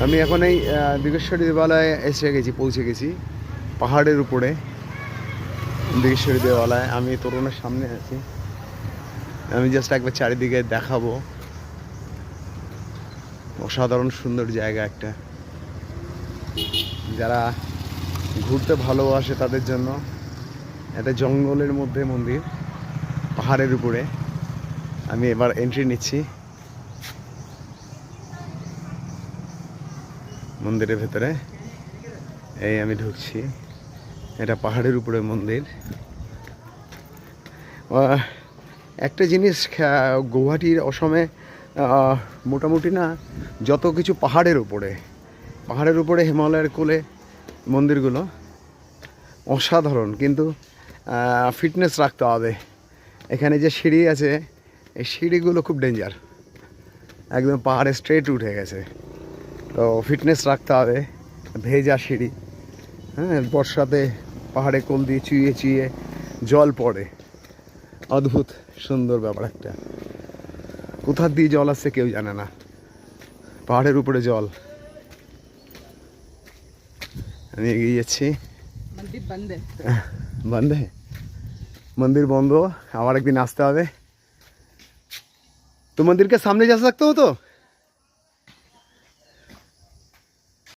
আমি এখন এই দিগেশ্বরী দেবালয়ে পৌঁছে গেছি পাহাড়ের উপরে। দিগেশ্বরী দেবালয়, আমি তরুণের সামনে আছি। আমি জাস্ট একবার চারিদিকে দেখাবো। অসাধারণ সুন্দর জায়গা একটা, যারা ঘুরতে ভালোবাসে তাদের জন্য। এটা জঙ্গলের মধ্যে মন্দির, পাহাড়ের উপরে। আমি এবার এন্ট্রি নিচ্ছি মন্দিরের ভেতরে। এই আমি ঢুকছি, এটা পাহাড়ের উপরে মন্দির। একটা জিনিস গৌহাটির অসমে মোটামুটি না যত কিছু পাহাড়ের উপরে হিমালয়ের কোলে মন্দিরগুলো অসাধারণ, কিন্তু ফিটনেস রাখতে হবে। এখানে যে সিঁড়ি আছে, এই সিঁড়িগুলো খুব ডেঞ্জার, একদম পাহাড়ে স্ট্রেট উঠে গেছে। তো ফিটনেস রাখতে হবে। ভেজা সিঁড়ি, হ্যাঁ, বর্ষাতে পাহাড়ে কোল দিয়ে চুইয়ে চুইয়ে জল পড়ে। অদ্ভুত সুন্দর ব্যাপার একটা। কোথা দিয়ে জল আসছে কেউ জানে না, পাহাড়ের উপরে জল। আমি এগিয়ে যাচ্ছি। মন্দির বন্ধ, আবার একদিন আসতে হবে। তো मंदिर के सामने जा सकते हो तो